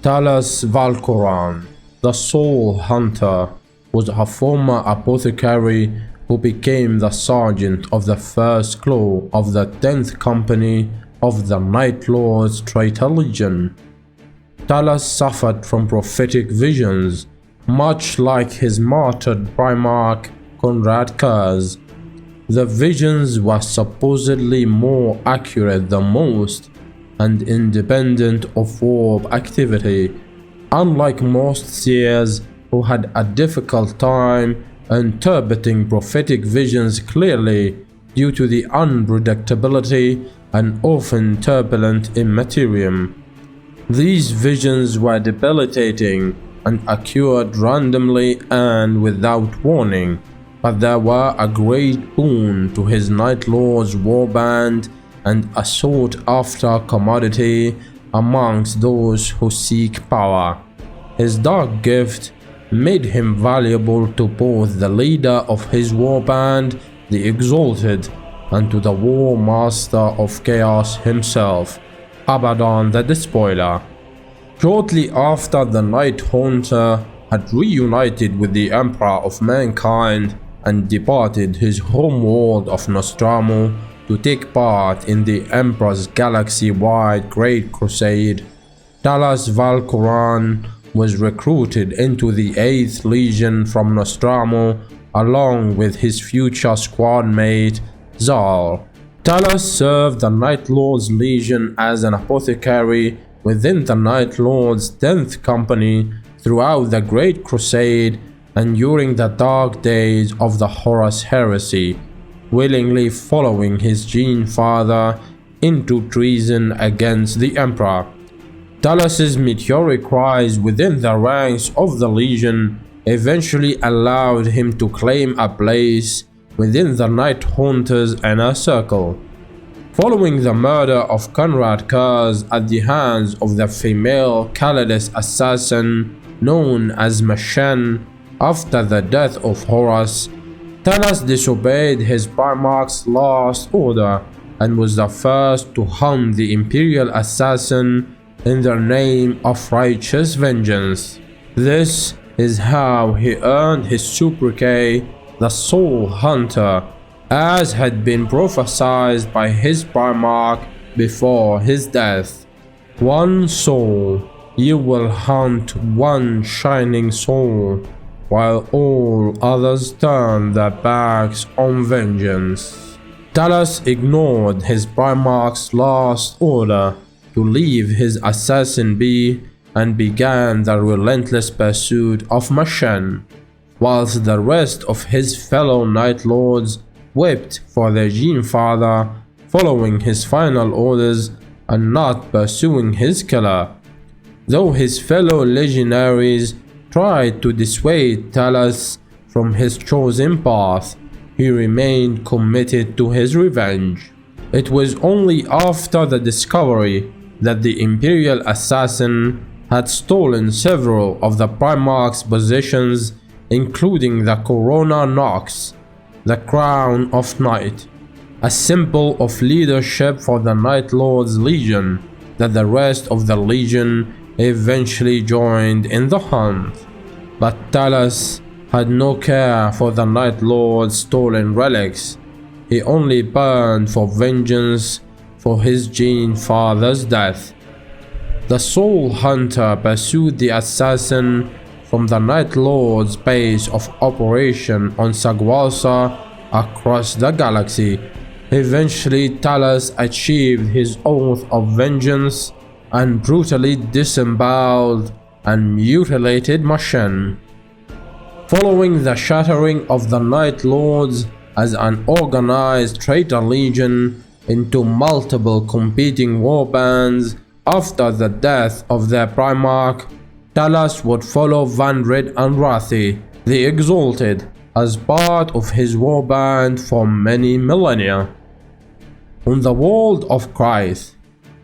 Talos Valcoran, the Soul Hunter, was a former apothecary who became the sergeant of the first claw of the 10th Company of the Night Lord's Traitor Legion. Talos suffered from prophetic visions, much like his martyred Primarch Conrad Kurz. The visions were supposedly more accurate than most and independent of warp activity, unlike most seers who had a difficult time interpreting prophetic visions clearly due to the unpredictability and often turbulent immaterium. These visions were debilitating and occurred randomly and without warning, but they were a great boon to his Night Lord's warband and a sought-after commodity amongst those who seek power. His dark gift made him valuable to both the leader of his warband, the Exalted, and to the War Master of Chaos himself, Abaddon the Despoiler. Shortly after the Night Haunter had reunited with the Emperor of Mankind and departed his homeworld of Nostramu to take part in the Emperor's galaxy-wide Great Crusade, Talos Valcoran was recruited into the 8th Legion from Nostramu along with his future squad mate Zal. Talos served the Night Lord's Legion as an apothecary within the Night Lord's 10th Company throughout the Great Crusade and during the dark days of the Horus Heresy, willingly following his Gene Father into treason against the Emperor. Talos' meteoric rise within the ranks of the Legion eventually allowed him to claim a place within the Night Haunter's inner circle. Following the murder of Conrad Kurz at the hands of the female Kalidas assassin known as Mashen after the death of Horus, Talos disobeyed his Primarch's last order and was the first to hunt the Imperial assassin in the name of righteous vengeance. This is how he earned his sobriquet, the Soul Hunter, as had been prophesied by his Primarch before his death. One soul, you will hunt one shining soul, while all others turn their backs on vengeance. Talos ignored his Primarch's last order to leave his assassin be and began the relentless pursuit of Mashen, whilst the rest of his fellow Night Lords wept for their Gene Father following his final orders and not pursuing his killer. Though his fellow legionaries tried to dissuade Talos from his chosen path, he remained committed to his revenge. It was only after the discovery that the Imperial assassin had stolen several of the Primarch's possessions, including the Corona Nox, the Crown of Night, a symbol of leadership for the Night Lord's Legion, that the rest of the Legion eventually joined in the hunt. But Talos had no care for the Night Lord's stolen relics. He only burned for vengeance for his Gene Father's death. The Soul Hunter pursued the assassin from the Night Lord's base of operation on Sagwalsa across the galaxy. Eventually, Talos achieved his oath of vengeance and brutally disemboweled and mutilated Mashen. Following the shattering of the Night Lords as an organized traitor legion into multiple competing warbands after the death of their Primarch, Talos would follow Vanrid and Rathi, the Exalted, as part of his warband for many millennia. On the world of Christ,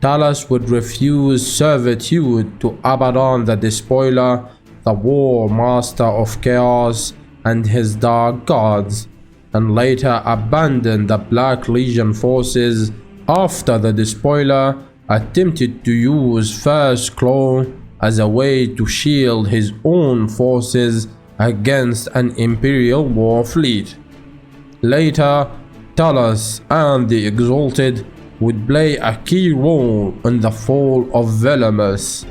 Talos would refuse servitude to Abaddon the Despoiler, the War Master of Chaos, and his Dark Gods, and later abandon the Black Legion forces after the Despoiler attempted to use First Claw as a way to shield his own forces against an Imperial war fleet. Later, Talos and the Exalted would play a key role in the fall of Velamus,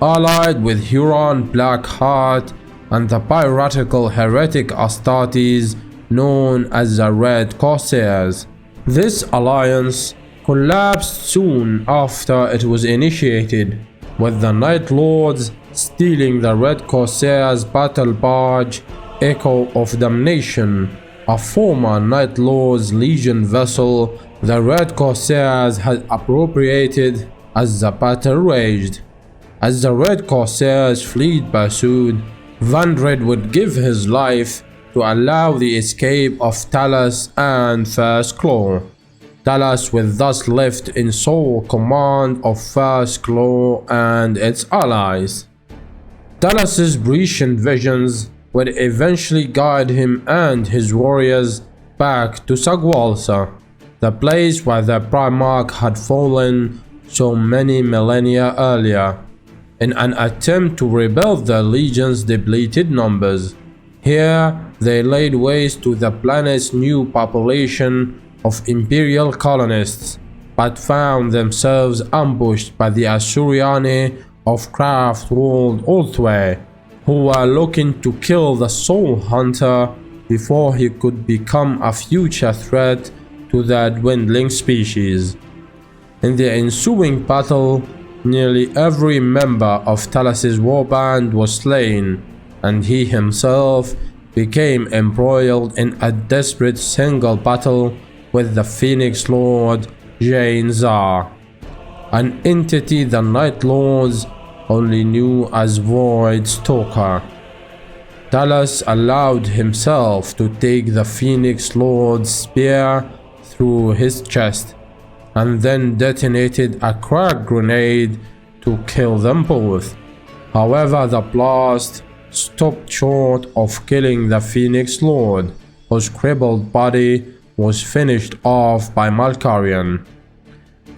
allied with Huron Blackheart and the piratical heretic Astartes known as the Red Corsairs. This alliance collapsed soon after it was initiated, with the Night Lords stealing the Red Corsairs' battle barge Echo of Damnation, a former Night Lords Legion vessel the Red Corsairs had appropriated as the battle raged. As the Red Corsairs' fleet pursued, Vandred would give his life to allow the escape of Talos and First Claw. Talos was thus left in sole command of First Claw and its allies. Talos' prescient visions would eventually guide him and his warriors back to Sagwalsa, the place where the Primarch had fallen so many millennia earlier, in an attempt to rebuild the legion's depleted numbers. Here, they laid waste to the planet's new population of Imperial colonists, but found themselves ambushed by the Asuryani of Craftworld Ulthwé, who were looking to kill the Soul Hunter before he could become a future threat to the dwindling species. In the ensuing battle, nearly every member of Talos' warband was slain, and he himself became embroiled in a desperate single battle with the Phoenix Lord Jain Zar, an entity the Night Lords only knew as Void Stalker. Talos allowed himself to take the Phoenix Lord's spear through his chest, and then detonated a crack grenade to kill them both. However, the blast stopped short of killing the Phoenix Lord, whose crippled body was finished off by Malkarian.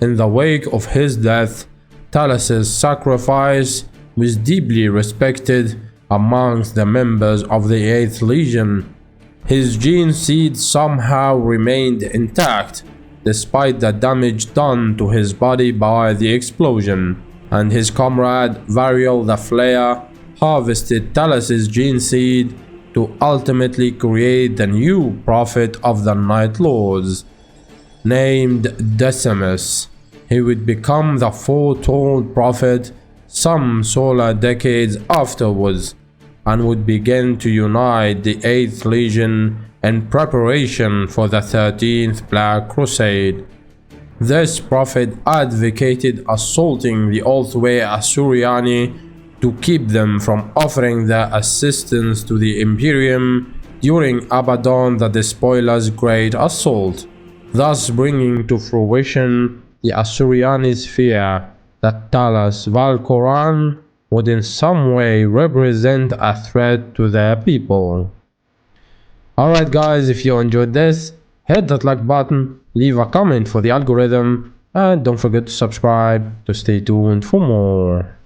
In the wake of his death, Talos' sacrifice was deeply respected amongst the members of the 8th Legion. His gene seed somehow remained intact despite the damage done to his body by the explosion, and his comrade Varial the Flayer harvested Talos' gene seed to ultimately create the new prophet of the Night Lords. Named Decimus, he would become the foretold prophet some solar decades afterwards, and would begin to unite the 8th Legion in preparation for the 13th Black Crusade. This prophet advocated assaulting the Ulthwé Asuryani to keep them from offering their assistance to the Imperium during Abaddon the Despoiler's great assault, thus bringing to fruition the Asuryani's fear that Talos Valcoran would in some way represent a threat to their people. Alright guys, if you enjoyed this, hit that like button, leave a comment for the algorithm, and don't forget to subscribe to stay tuned for more.